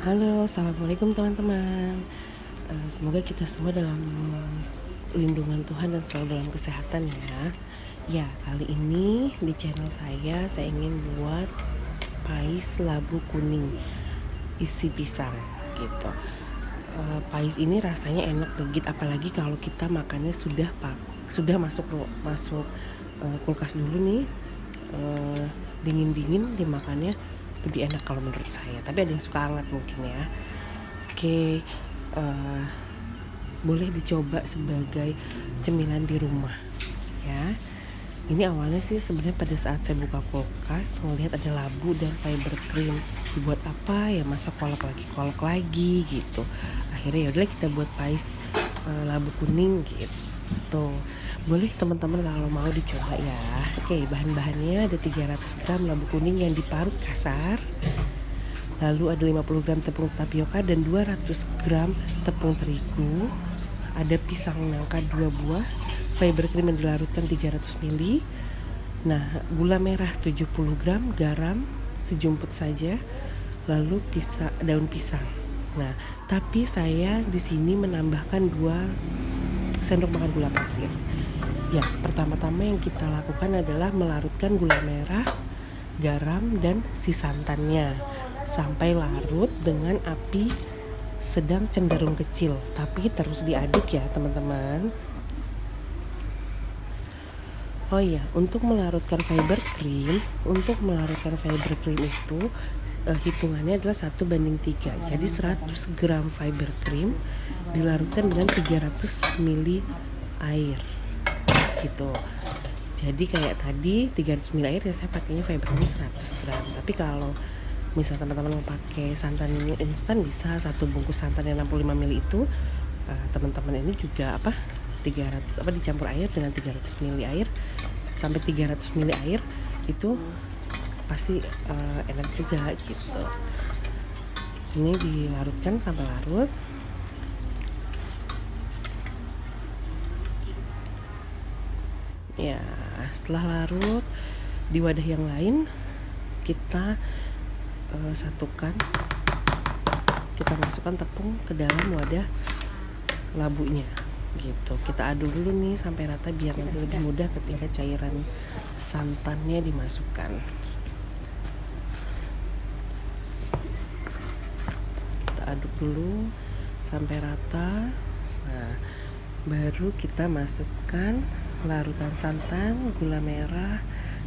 Halo, assalamualaikum teman-teman. Semoga kita semua dalam lindungan Tuhan dan selalu dalam kesehatan ya. Ya, kali ini di channel saya ingin buat pais labu kuning isi pisang gitu. Pais ini rasanya enak legit, apalagi kalau kita makannya sudah masuk kulkas dulu nih, dingin dimakannya lebih enak kalau menurut saya. Tapi ada yang suka hangat mungkin ya. Oke, boleh dicoba sebagai cemilan di rumah ya. Ini awalnya sih sebenarnya pada saat saya buka kulkas ngelihat ada labu dan fiber cream. Dibuat apa ya, masa kolak lagi gitu. Akhirnya yaudah kita buat pais labu kuning gitu. Boleh teman-teman kalau mau dicoba ya. Oke, bahan-bahannya ada 300 gram labu kuning yang diparut kasar. Lalu ada 50 gram tepung tapioka dan 200 gram tepung terigu. Ada pisang nangka 2 buah, fiber cream yang dilarutkan 300 ml. Nah, gula merah 70 gram, garam sejumput saja. Lalu daun pisang. Nah, tapi saya di sini menambahkan 2 sendok makan gula pasir. Ya, pertama-tama yang kita lakukan adalah melarutkan gula merah, garam, dan si santannya sampai larut dengan api sedang cenderung kecil, tapi terus diaduk ya teman-teman. Oh iya, untuk melarutkan fiber cream itu hitungannya adalah 1:3. Jadi 100 gram fiber cream dilarutkan dengan 300 ml air gitu. Jadi kayak tadi 300 ml air ya, saya pakainya fiber cream 100 gram. Tapi kalau misal teman-teman mau pakai santan instan, bisa satu bungkus santan yang 65 ml itu teman-teman ini juga 300 dicampur air dengan 300 ml air sampai 300 ml air itu pasti enak juga gitu. Ini dilarutkan sampai larut. Ya, setelah larut di wadah yang lain kita satukan, kita masukkan tepung ke dalam wadah labunya gitu. Kita aduk dulu nih sampai rata biar nanti lebih mudah ketika cairan santannya dimasukkan. Kita aduk dulu sampai rata. Nah, baru kita masukkan larutan santan, gula merah,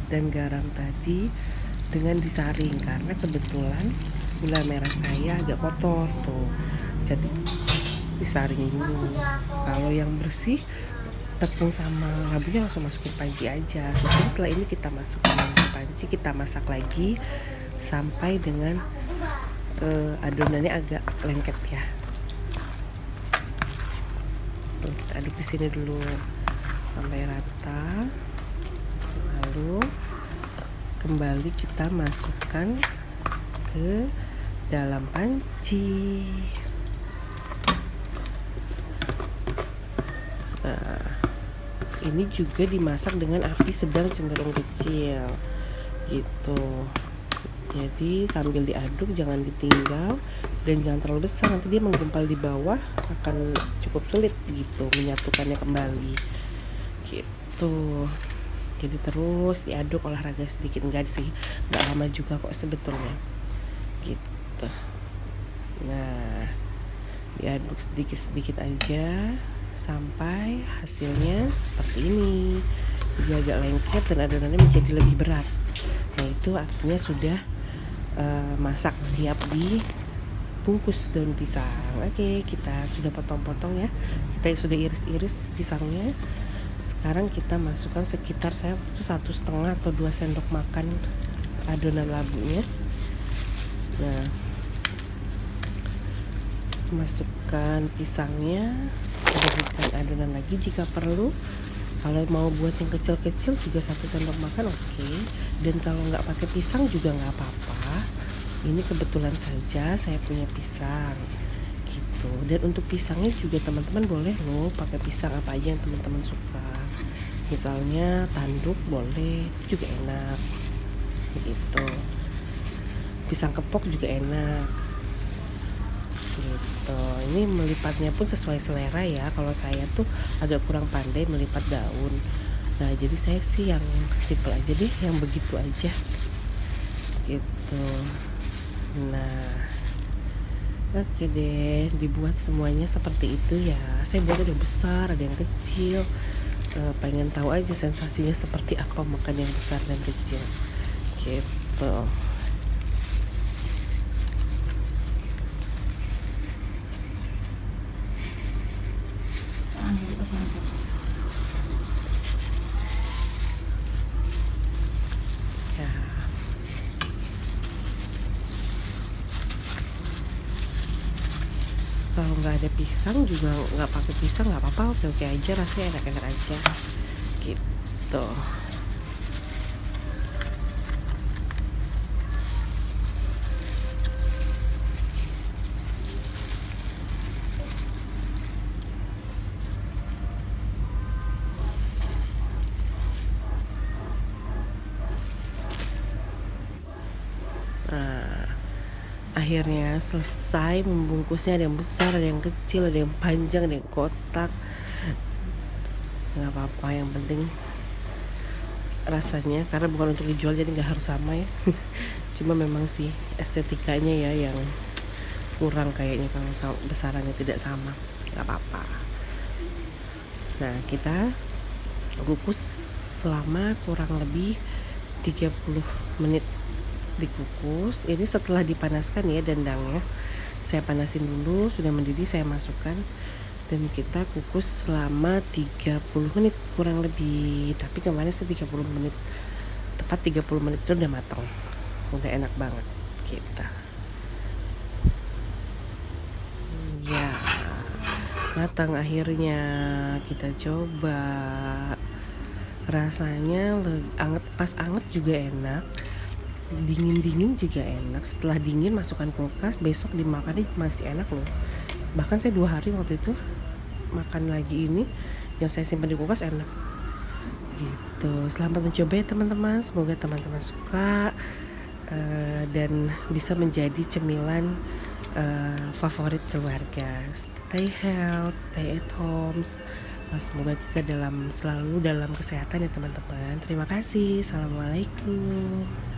dan garam tadi dengan disaring, karena kebetulan gula merah saya agak kotor tuh, jadi disaring dulu. Kalau yang bersih, tepung sama labunya langsung masukin panci aja. Setelah ini kita masukkan ke panci, kita masak lagi sampai dengan adonannya agak lengket ya. Kita aduk di sini dulu sampai rata. Lalu kembali kita masukkan ke dalam panci. Nah, ini juga dimasak dengan api sedang cenderung kecil gitu. Jadi sambil diaduk jangan ditinggal dan jangan terlalu besar, nanti dia menggumpal di bawah, akan cukup sulit gitu menyatukannya kembali gitu. Jadi terus diaduk, olahraga sedikit, enggak lama juga kok sebetulnya gitu. Nah, diaduk sedikit aja sampai hasilnya seperti ini. Dia agak lengket dan adonannya menjadi lebih berat. Nah, itu artinya sudah masak, siap dibungkus daun pisang. Oke, kita sudah potong-potong ya. Kita sudah iris-iris pisangnya. Sekarang kita masukkan sekitar, saya itu 1,5 atau 2 sendok makan adonan labunya. Nah, masukkan pisangnya, berikan adonan lagi jika perlu. Kalau mau buat yang kecil-kecil juga 1 sendok makan oke. Dan kalau nggak pakai pisang juga nggak apa-apa. Ini kebetulan saja saya punya pisang gitu. Dan untuk pisangnya juga teman-teman boleh loh pakai pisang apa aja yang teman-teman suka. Misalnya tanduk boleh, itu juga enak gitu. Pisang kepok juga enak. gitu. Ini melipatnya pun sesuai selera ya, kalau saya tuh agak kurang pandai melipat daun. Nah jadi saya sih yang simple aja deh, yang begitu aja gitu. Nah oke deh, dibuat semuanya seperti itu ya. Saya buat ada yang besar, ada yang kecil. Pengen tahu aja sensasinya seperti apa makan yang besar dan kecil gitu. Ya, kalau nggak ada pisang juga nggak pakai pisang nggak apa-apa, oke aja, rasanya enak-enak aja gitu. Nah, akhirnya selesai membungkusnya, ada yang besar, ada yang kecil, ada yang panjang, ada yang kotak. Nggak apa-apa, yang penting rasanya, karena bukan untuk dijual jadi nggak harus sama ya. Cuma memang sih estetikanya ya yang kurang kayaknya kalau besarannya tidak sama. Nggak apa-apa. Nah kita kukus selama kurang lebih 30 menit dikukus. Ini setelah dipanaskan ya dendangnya, saya panasin dulu, sudah mendidih saya masukkan dan kita kukus selama 30 menit kurang lebih. Tapi kemarin saya 30 menit, tepat 30 menit itu udah matang, udah enak banget kita ya. Matang akhirnya, kita coba. Rasanya anget, pas anget juga enak, dingin juga enak. Setelah dingin masukkan kulkas, besok dimakannya masih enak loh. Bahkan saya 2 hari waktu itu makan lagi ini yang saya simpan di kulkas, enak gitu. Selamat mencoba ya teman-teman, semoga teman-teman suka dan bisa menjadi cemilan favorit keluarga. Stay healthy, stay at home. Semoga kita selalu dalam kesehatan ya teman-teman. Terima kasih. Assalamualaikum.